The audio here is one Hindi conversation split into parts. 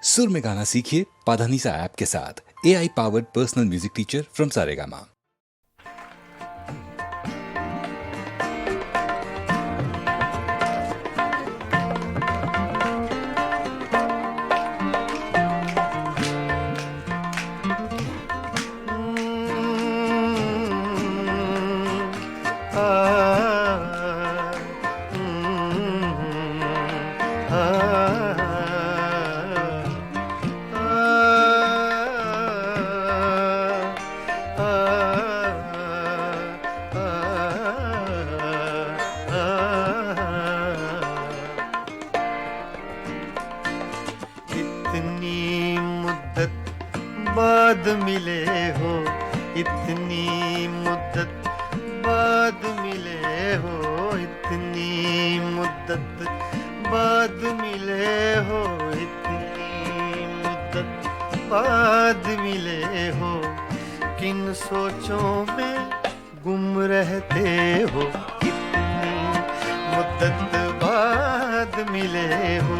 सुर में गाना सीखिए पाधानीसा ऐप के साथ। AI powered personal music teacher from Saregama. इतनी मुद्दत बाद मिले हो, इतनी मुद्दत बाद मिले हो, इतनी मुद्दत बाद मिले हो, इतनी मुद्दत बाद मिले हो। किन सोचों में गुम रहते हो, इतनी मुद्दत बाद मिले हो।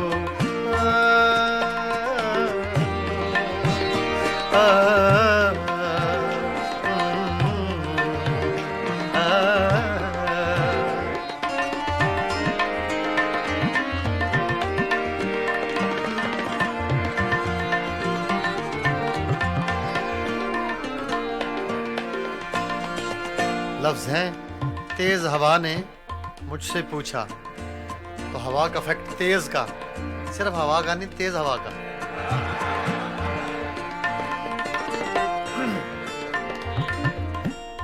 लफ्ज हैं तेज हवा ने मुझसे पूछा, तो हवा का इफेक्ट तेज का, सिर्फ हवा का नहीं, तेज हवा का।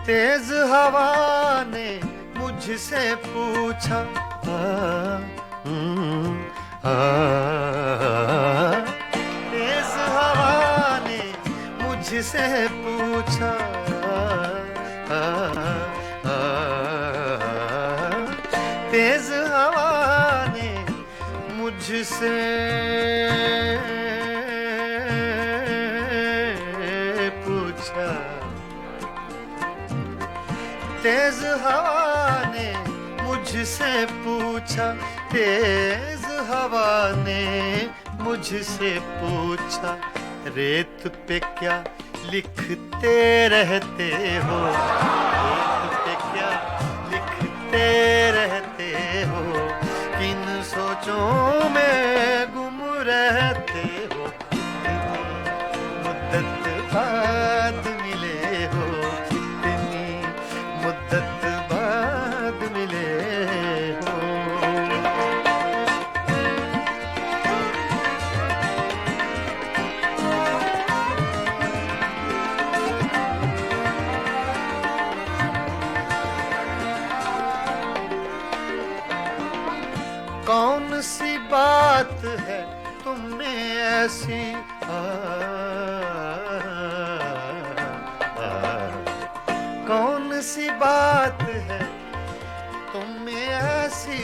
तेज हवा ने मुझसे पूछा, तेज हवा ने मुझसे पूछा, तेज हवा ने मुझसे पूछा, तेज हवा ने मुझसे पूछा, तेज हवा ने मुझसे पूछा, रेत पे क्या लिखते रहते हो, रेत पे क्या लिखते रहते हो, किन सोचों में गुम रहते हो, मुद्दत बाद मिले हो, इतनी मुद्दत बाद मिले हो। कौन सी बात है तुम में ऐसी, कौन सी बात है तुम में ऐसी,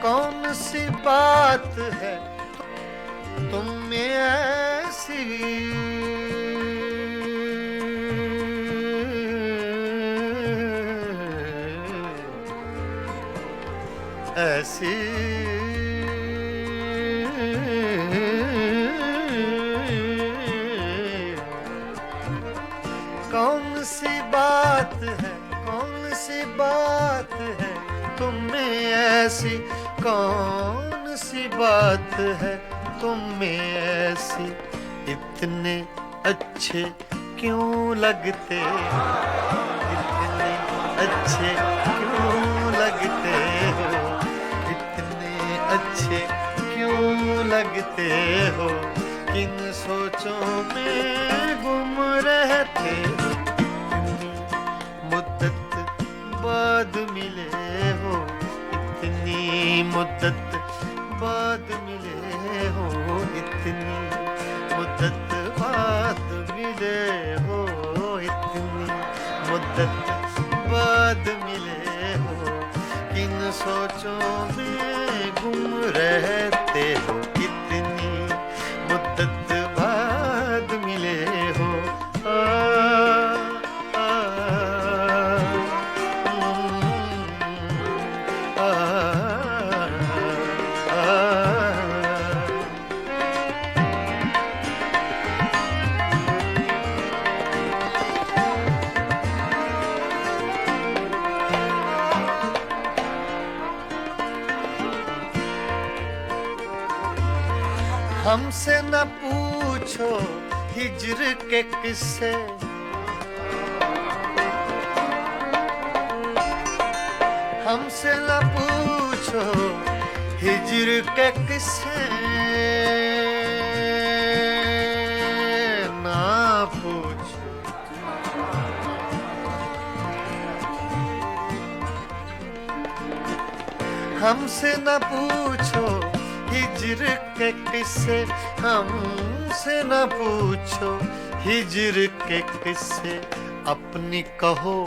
कौन सी बात है तुम में ऐसी, ऐसी कौन सी बात है, कौन सी बात है तुम में ऐसी, कौन सी बात है तुम में ऐसी, इतने अच्छे क्यों लगते, इतने अच्छे क्यों लगते हो, इतने अच्छे क्यों लगते हो, किन सोचों में गुम रहते हो, इतनी मुद्दत बाद मिले हो, इतनी मुद्दत बाद मिले हो, इतनी मुद्दत बाद मिले हो, इतनी मुद्दत बाद मिले हो, किन सोचों में गुम रहते हो, इतनी मुद्दत बाद मिले हो। हमसे न पूछो हिज्र के किस्से, हमसे न पूछो हिज्र के किस्से, ना पूछो। हमसे न पूछो हिज्र के किस्से, हमसे न पूछो हिज्र के किस्से। अपनी कहो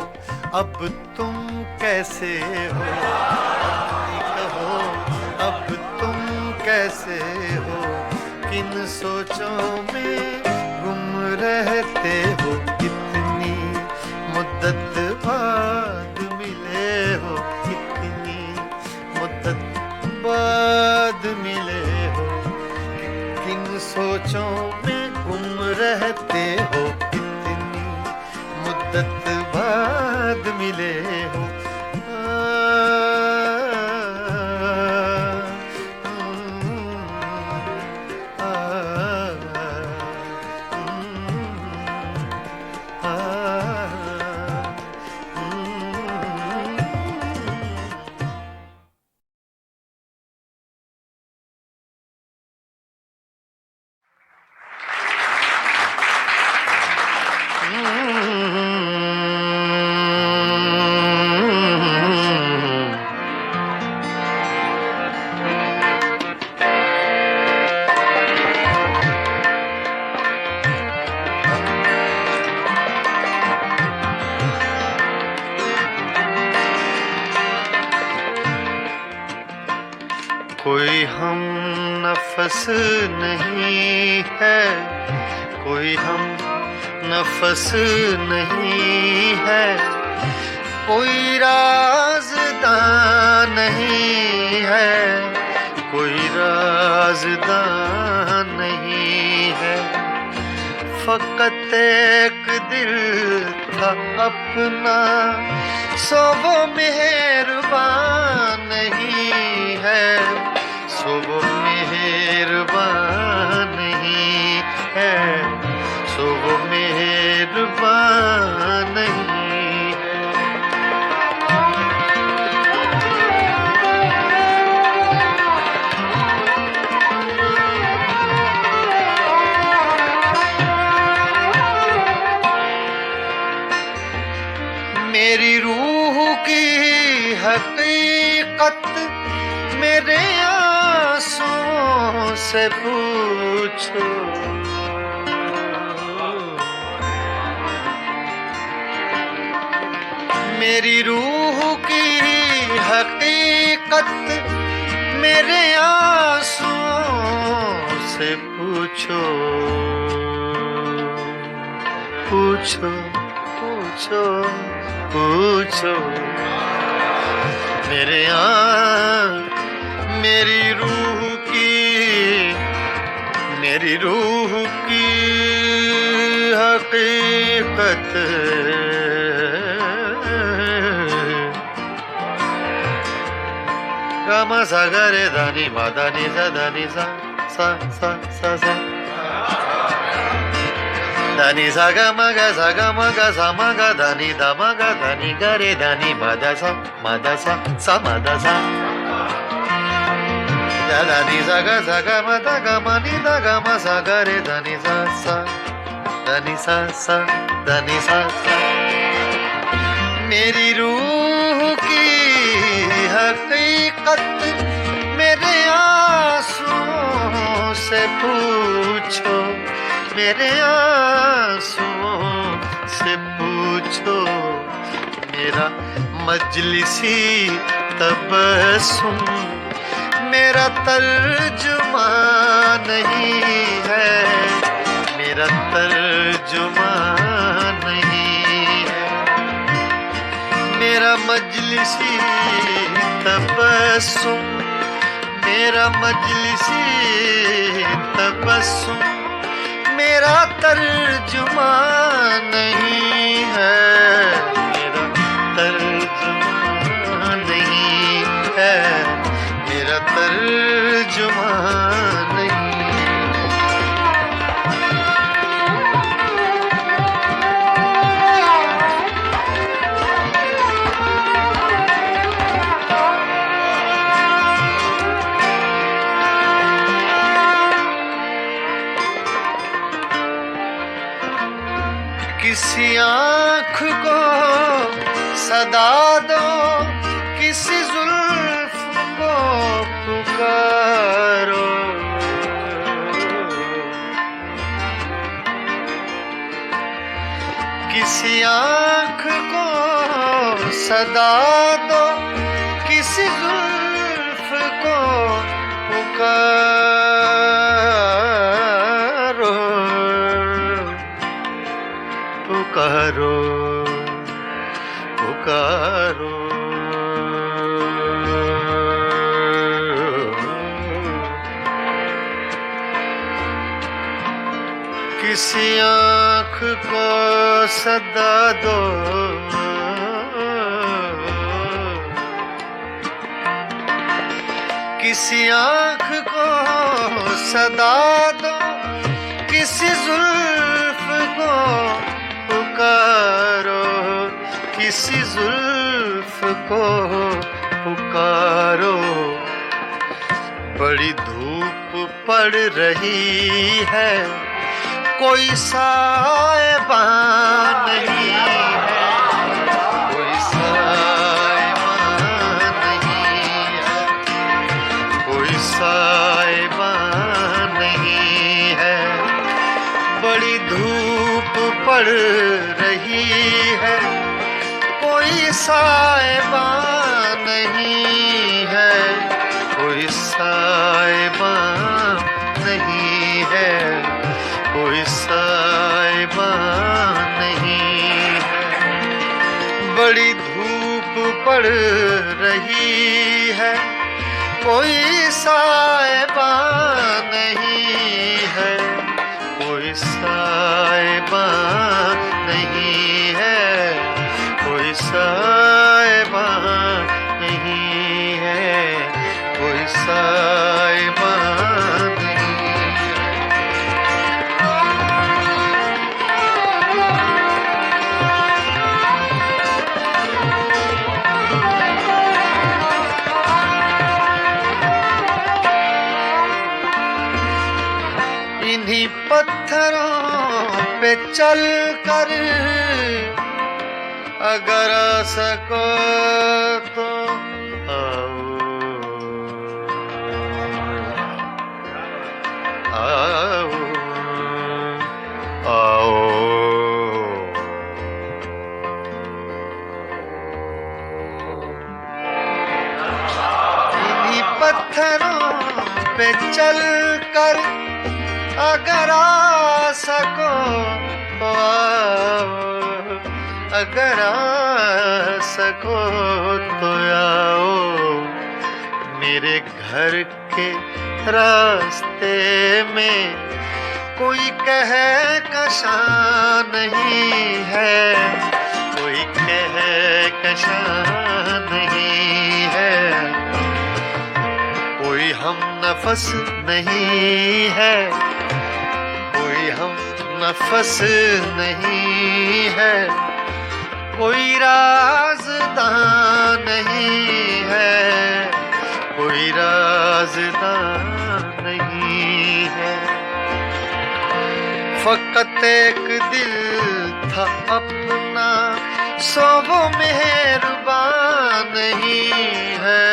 अब तुम कैसे हो, अपनी कहो अब तुम कैसे हो, किन सोचों में गुम रहते हो, कितनी मुद्दत बाद मिले हो, कितनी मुद्दत बाद मिले हो, किन सोचों में गुम रहते हो, कितनी मुद्दत बाद मिले हो। कोई हम नफस नहीं है, कोई हम नफस नहीं है, कोई राज़दां नहीं है, कोई राज़दां नहीं है। फ़क़त एक दिल था अपना, सो वो मेहरबान नहीं है, सो वो मेहरबान नहीं है, सो वो मेहरबान नहीं है। मेरी रूह की हकीकत मेरे आंसुओं से पूछो, मेरी रूह की हकीकत मेरे आंसुओं से पूछो, पूछो पूछो पूछो। मेरे मेरी रूह की हकीकत गामा सा गा रे धा नि मा धा नि सा धा नि सा सा सा सा सा धा नि सा गा मा गा सा गा मा गा सा मा गा धा नि धा मा गा धा नि गा रे धा नि मा धा सा मा धा सा सा मा धा सा धा नि सा गा मा धा गा मा नि धा गा मा सा गा रे धा नि सा सा धा नि सा सा धा नि सा सा। मेरी रूह की हकीकत मेरे आंसुओं से पूछो, मेरे आंसुओं से पूछो। मेरा मजलिसी तबस्सुम मेरा तर्जुमा नहीं है, मेरा तर्जुमा नहीं है। मेरा मजलिसी तबस्सुम मेरा मजलिसी तबस्सुम मेरा तर्जुमा नहीं है, मेरा तर्जुमा नहीं है, मेरा तर्जुमा नहीं है। किसी आँख को सदा दो, किसी जुल्फ को पुकारो, किसी आँख को सदा दो, किसी जुल्फ को पुकारो, पुकारो, पुकारो। किसी आँख को सदा दो, किसी आँख को सदा दो, किसी जुल्फ को पुकारो, किसी जुल्फ को पुकारो। बड़ी धूप पड़ रही है, कोई साएबान नहीं है, कोई साएबान नहीं है, कोई साएबान नहीं है। बड़ी धूप पड़ रही है, कोई साएबान नहीं है, कोई साएबान नहीं है, कोई साएबान नहीं है। बड़ी धूप पड़ रही है, कोई साएबान नहीं है, कोई साएबान नहीं है, कोई साएबान नहीं है, कोई साएबान नहीं है। इन्हीं पत्थरों पे चल कर अगर आ सको तो आओ, आओ, आओ। इन्हीं पत्थरों पे चल कर अगर आ सको तो आओ, अगर आ सको तो आओ। मेरे घर के रास्ते में कोई कह कशा नहीं है, कोई कह कशा नहीं है, कोई हम नफस नहीं है, कोई हम नफस नहीं है, कोई राज़दार नहीं है, कोई राज़दार नहीं है। फ़कत एक दिल था अपना, सो वो मेहरबान नहीं है,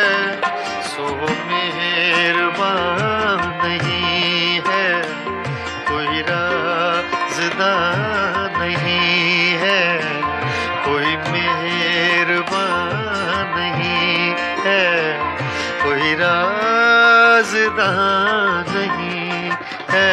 सो वो मेहरबान नहीं है, कोई राज़दार नहीं है, कोई मेहरबान नहीं है, कोई राज़दार नहीं है।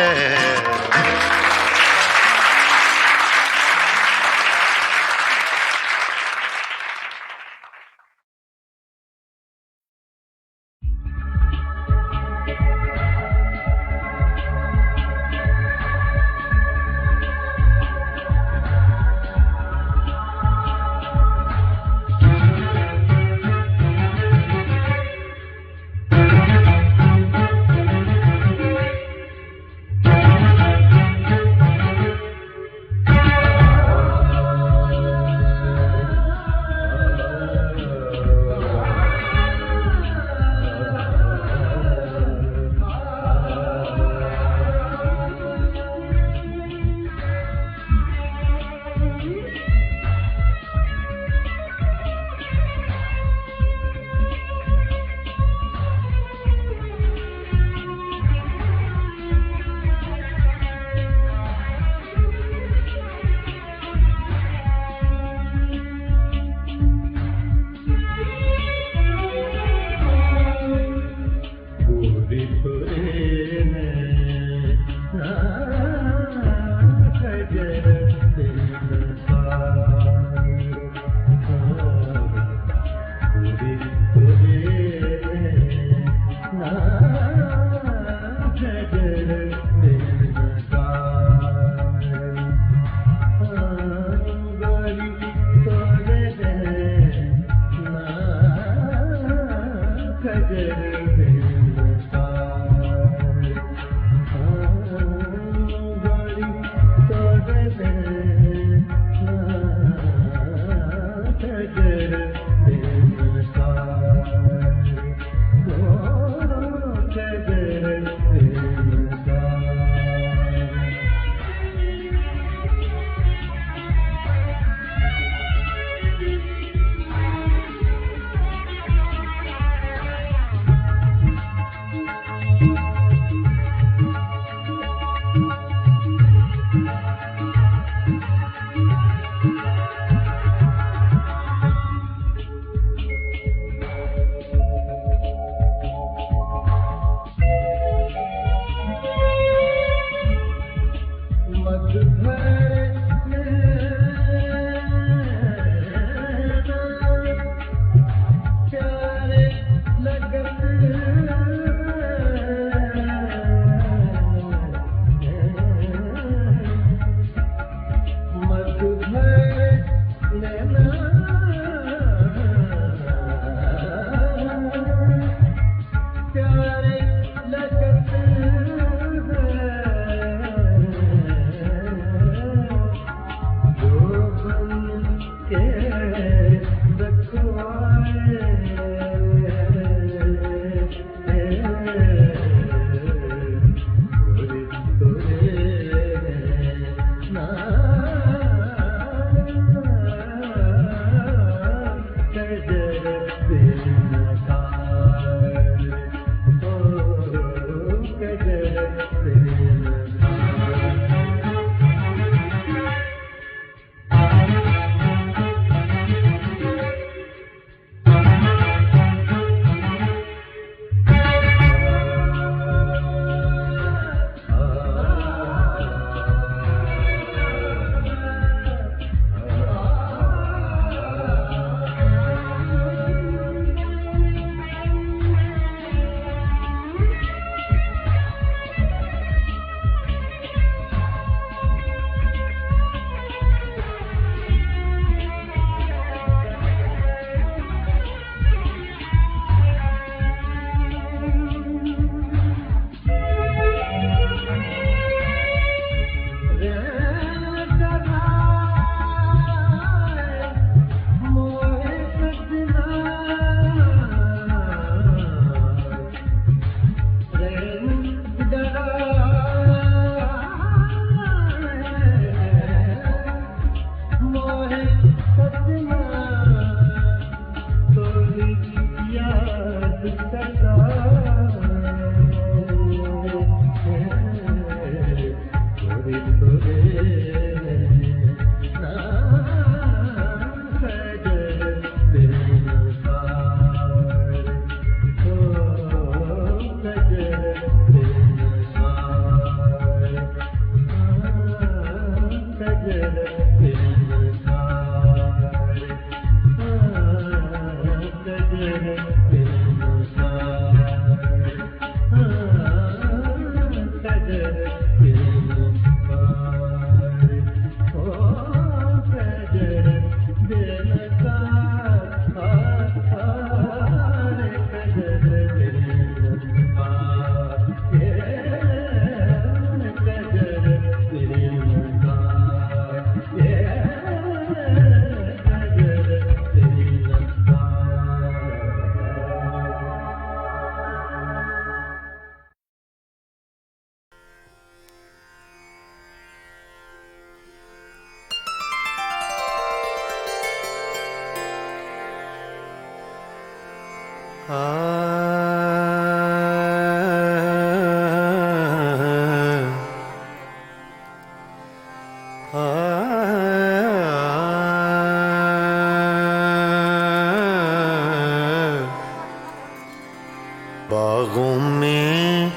बागों में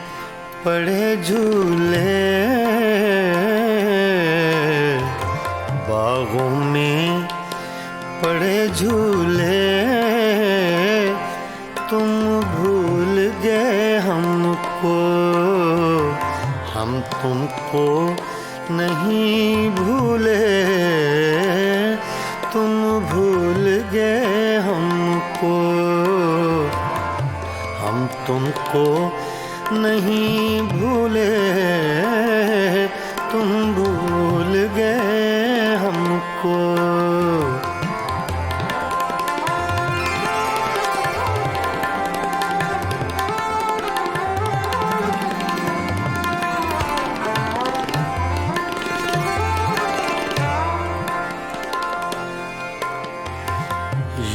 पड़े झूले, बागों में पड़े झूले, तुम भूल गए हमको, हम तुमको नहीं भूले, तुम भूल गए हमको, हम तुमको नहीं भूले, तुम भूल गए हमको।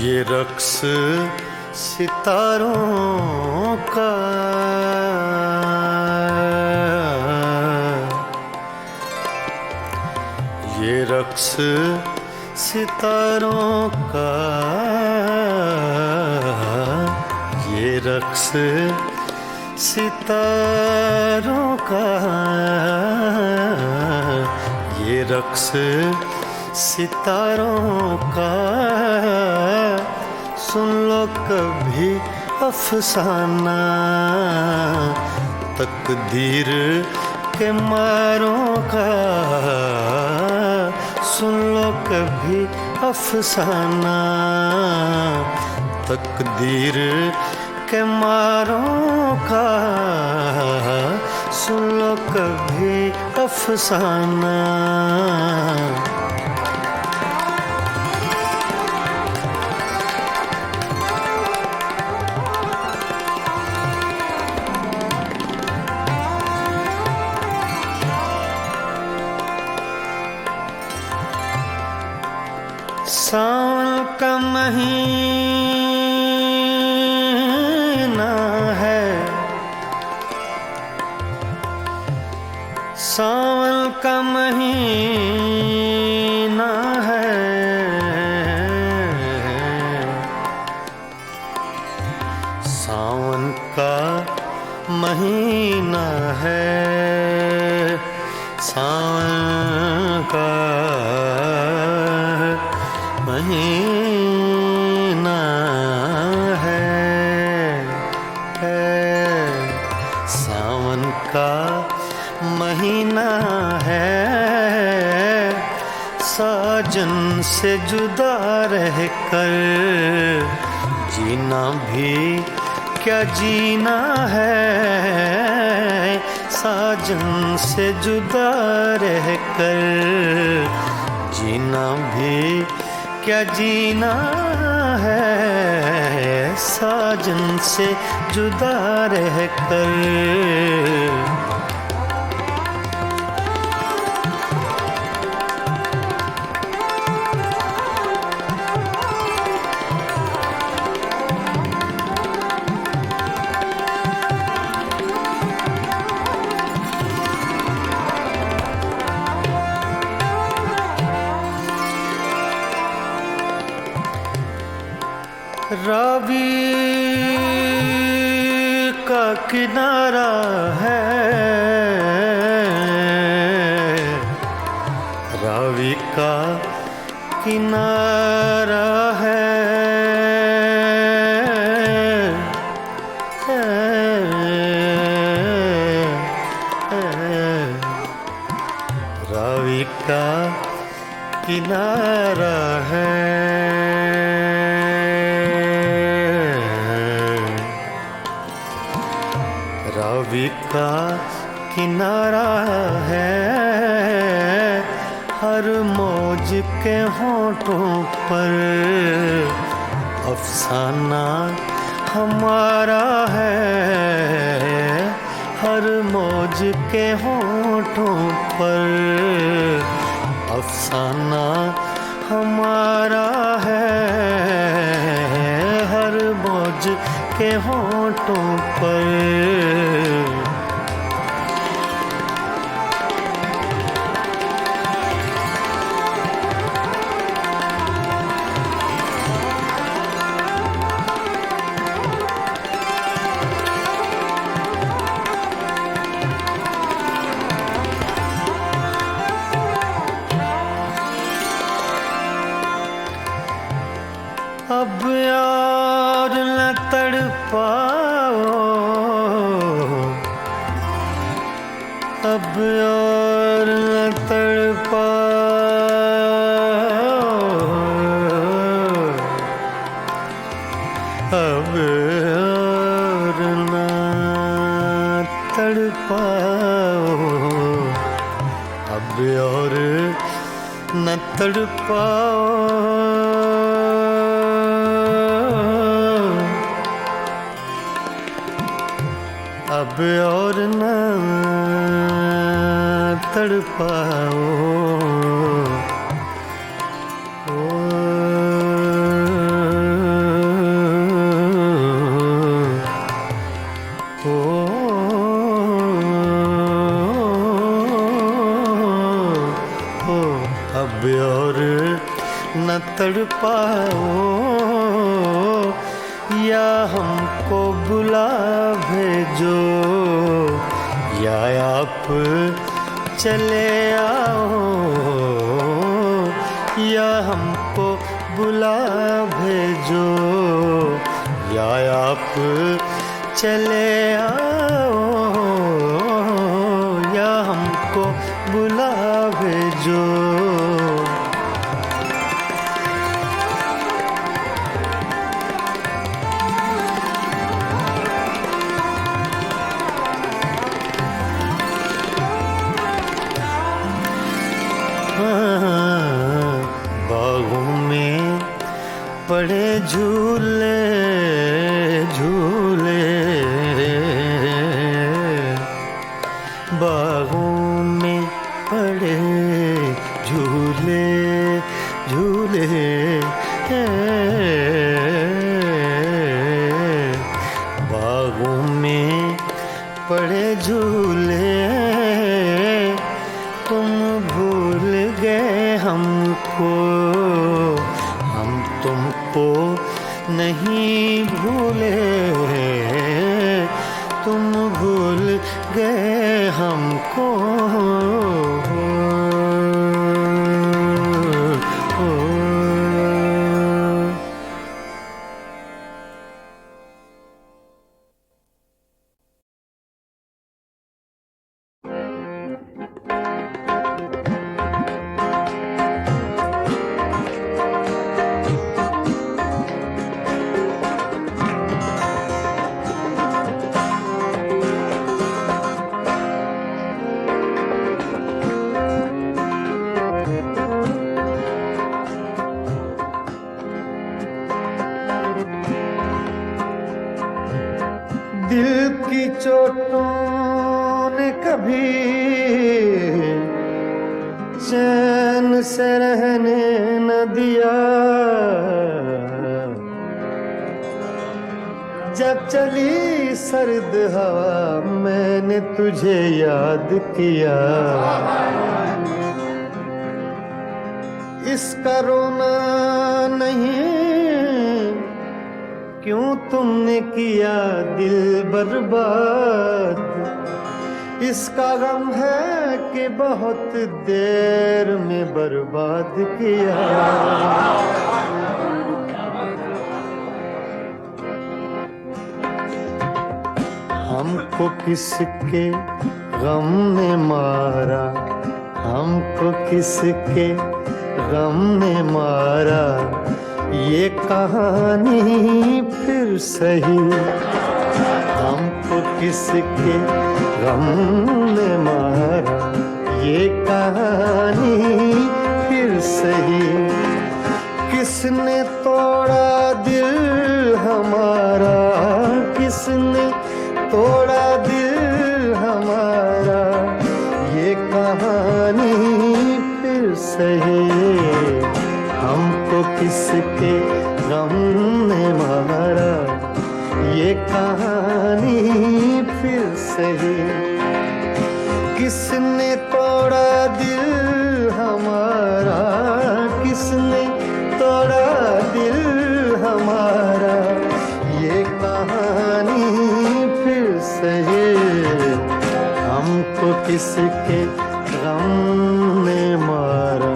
ये रक्स सितारों का, ये रक्स सितारों का, ये रक्स सितारों का, ये रक्स सितारों का, सुन लो कभी अफसाना, तकदीर के मारों का, सुन लो कभी अफसाना, तकदीर के मारों का, सुन लो कभी अफसाना। सावन का महीना है, सावन का महीना है, सावन का महीना है, सावन का महीना है, सावन का महीना है, साजन से जुदा रहकर जीना भी क्या जीना है, साजन से जुदा रहकर जीना भी क्या जीना है, साजन से जुदा रहकर। रावी का किनारा है, रावी का किनारा है, रावी का किनारा है, रावी का किनारा है, हर मौज के होठों पर अफसाना हमारा है, हर मौज के होठों पर अफसाना हमारा है, हर मौज के होठों पर। अब यार न तड़पाओ, अब यार न तड़पाओ, अब यार न तड़पाओ, अब और न तड़पाओ, अब और न तड़पाओ, अब और न तड़पाओ, या हमको बुला भेजो, या आप चले आओ, या हमको बुला भेजो, या आप चले आओ, या हमको बुला भेजो। बागों में पड़े झूले झूले, बागों में पड़े झूले झूले, बागों में पड़े झूले, तुम भूल गए हमको, हम तुमको नहीं भूले, तुम भूल गए हमको। दिल की चोटों ने कभी चैन से रहने न दिया, जब चली सर्द हवा मैंने तुझे याद किया, इसका रोना नहीं क्यों तुमने किया दिल बर्बाद, इसका गम है कि बहुत देर में बर्बाद किया। हमको किसके गम ने मारा, हमको किसके गम ने मारा, ये कहानी फिर सही, हमको किसके गम ने मारा, ये कहानी फिर सही, किसने तोड़ा दिल हमारा, किसने तोड़ा दिल हमारा, ये कहानी फिर सही, हमको किसके गम ने मारा, ये कहानी फिर सही, किसने तोड़ा दिल हमारा, किसने तोड़ा दिल हमारा, ये कहानी फिर सही, हमको किसके गम ने मारा,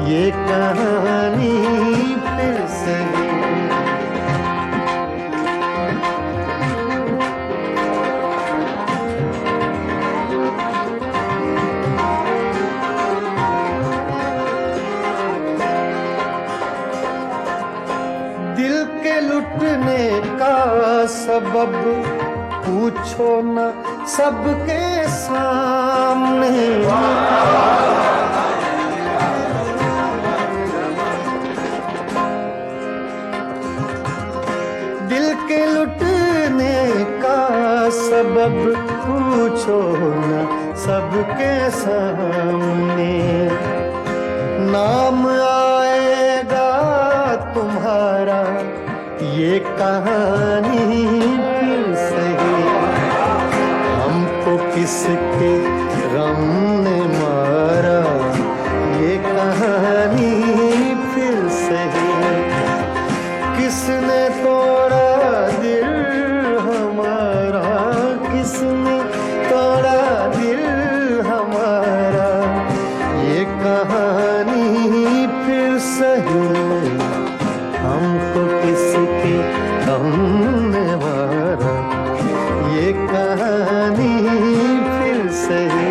ये कहानी फिर सही। दिल के लुटने का सबब पूछो न सबके सामने, दिल के लुटने का सबब पूछो न सबके सामने, नाम आएगा तुम्हारा, ये कहानी फिर सही, हमको किसके गम ने मारा, ये कहानी सही हमको किसके गम ने मारा, ये कहानी फिर सही।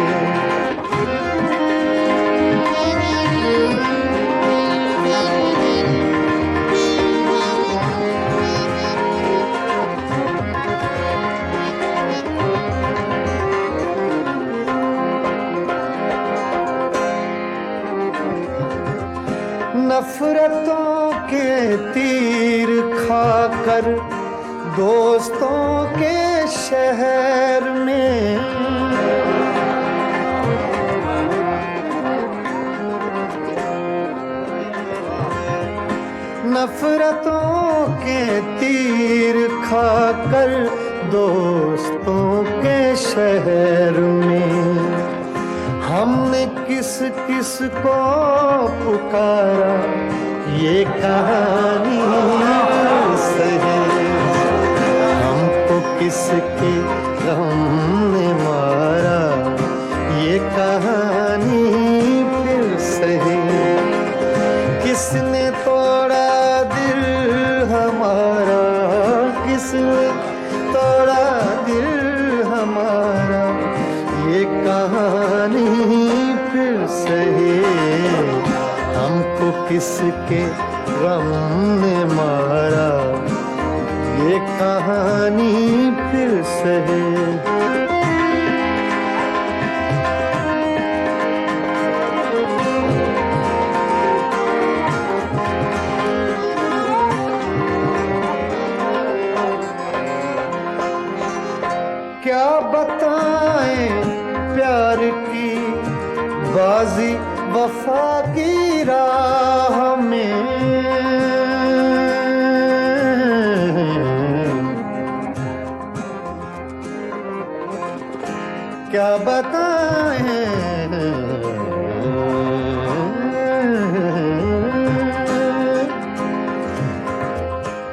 नफरतों के तीर खाकर दोस्तों के शहर में, नफरतों के तीर खाकर दोस्तों के शहर में, हमने किस किस को पुकारा, ये कहानी सही हमको किसके गम ने मारा, ये कहानी फिर सही। किसने तोड़ा दिल हमारा, किसने तोड़ा दिल हमारा, ये कहानी फिर सही हमको किसके गम ने मारा, ये कहानी फिर सही। क्या बताएं प्यार की बाजी वफा की राह में, क्या बताएं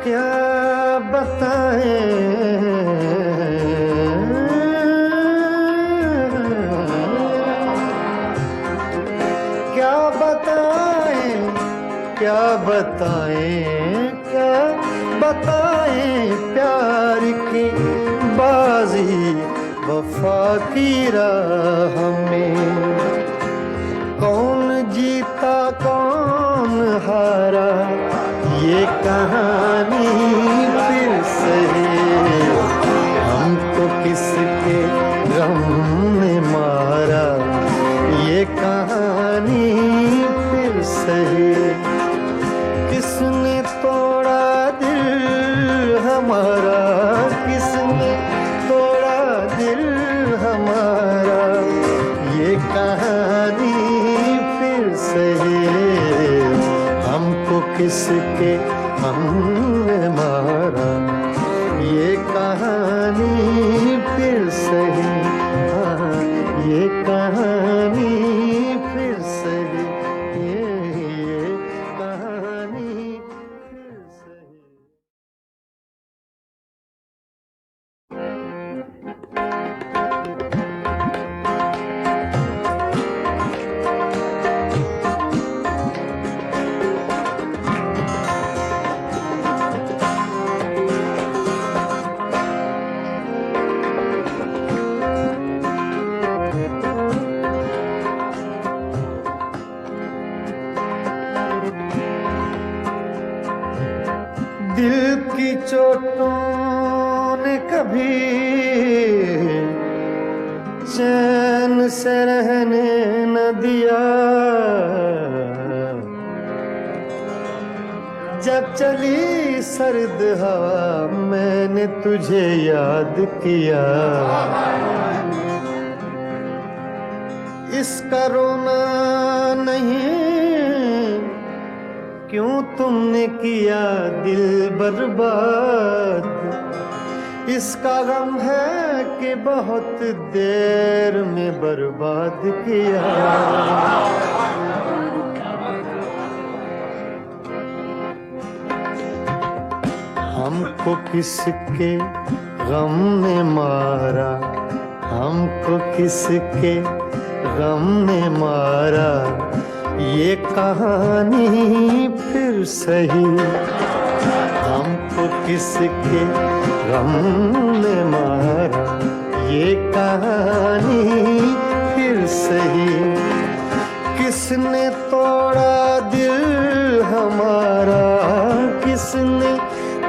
क्या बताएं क्या बताएं क्या बताएं प्यार की बाजी वफा की राह में, कौन जीता कौन हारा, ये कहानी फिर सही हमको किसके गम ने मारा, ये कहानी फिर सही। किसने तोड़ा दिल हमारा, किसने तोड़ा दिल हमारा, ये कहानी फिर सही हमको किसके हमने मारा, ये कहानी फिर सही। हाँ, ये कहानी फिर सही, ये कहानी फिर सही। दिल की चोटों ने कभी चैन से रहने न दिया, जब चली सर्द हवा मैंने तुझे याद किया, इसका रोना नहीं क्यों तुमने किया दिल बर्बाद, इसका गम है कि बहुत देर में बर्बाद किया। हमको किसके गम ने मारा, हमको किसके गम ने मारा, ये कहानी फिर सही हमको किसके गम ने मारा। ये कहानी फिर सही किसने तोड़ा दिल हमारा, किसने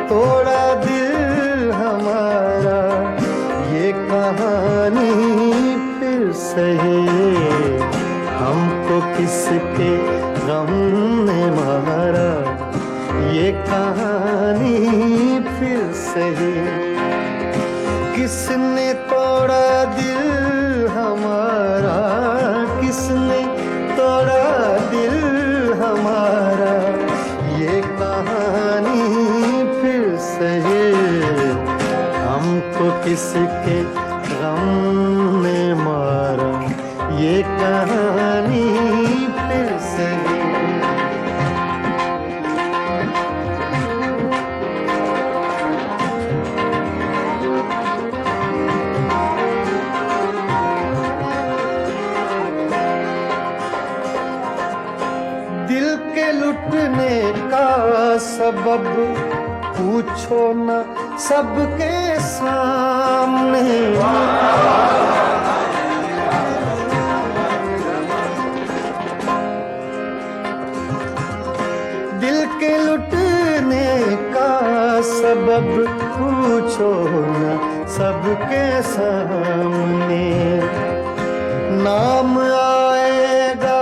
तोड़ा दिल हमारा। ये कहानी फिर सही हमको किसके गम ने मारा। ये कहानी फिर सही किसने तोड़ा दिल हमारा, किसने तोड़ा दिल हमारा। ये कहानी फिर सही हमको किसके गम ने मारा। ये कहानी फिर सही दिल के लुटने का सबब पूछो न सबके सामने। दिल के लुटने का सबब पूछो न सबके सामने। नाम आएगा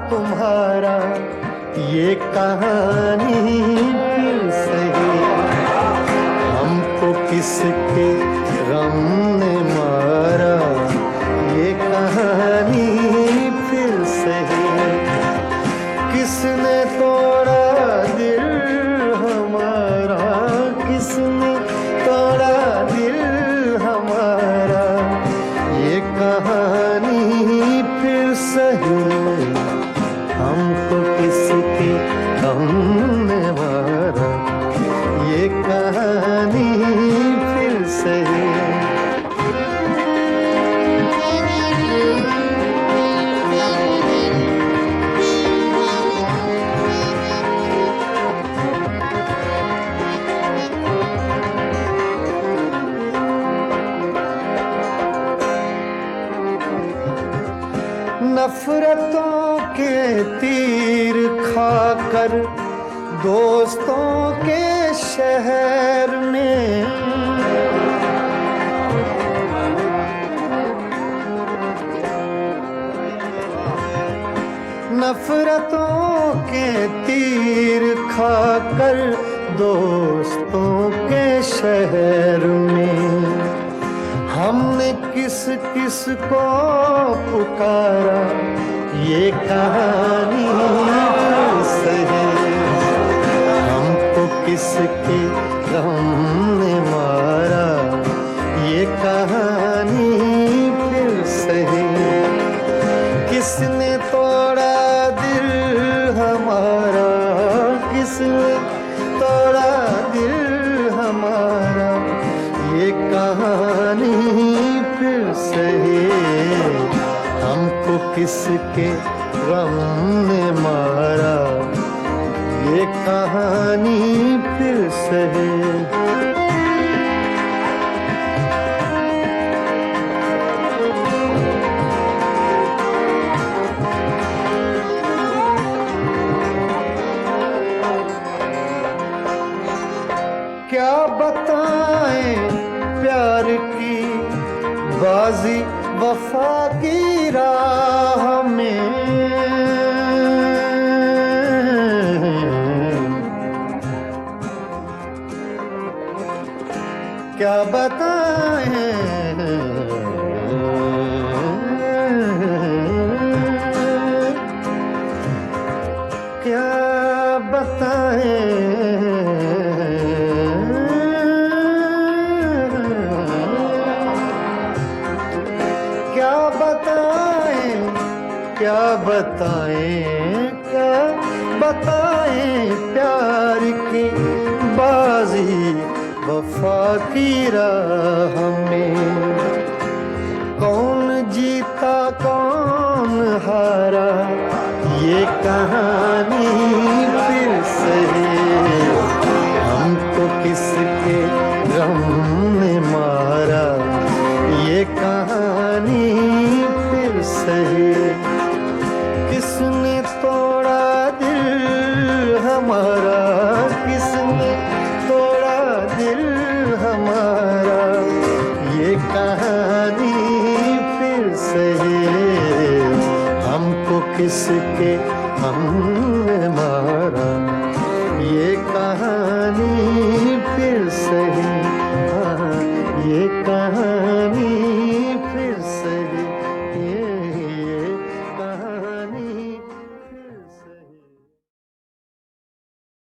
तुम्हारा ये कहानी फिर सही हमको किसके गम ने मारा। ये कहानी फिर सही किसने तोड़ा दिल हमारा, किसने तोड़ा दिल हमारा। ये कहानी फिर सही हमको किसके गम ने मारा। ये कहानी फिर सही नफरतों के तीर खाकर दोस्तों के शहर में। नफरतों के तीर खाकर दोस्तों के शहर में। हमने किस किस को पुकारा। ये कहानी सही हमको किसके गम ने मारा। ये कहानी फिर सही किसने तोड़ा दिल हमारा, किसने तोड़ा दिल हमारा। ये कहानी फिर सही हमको किसके गम ने मारा। ये कहानी फिर सही क्या बताएं प्यार की बाजी वफा की राह में। क्या बताएं क्या बताएं क्या बताएं क्या बताएं प्यार की बाजी वफा की राह में। कौन जीता कौन हारा ये कहानी फिर से हमको किसके गम ने मारा, ये कहानी फिर से किसने तोड़ा दिल हमारा, किसने तोड़ा दिल हमारा, ये कहानी फिर से हमको किसके हमने मारा, ये कहानी फिर से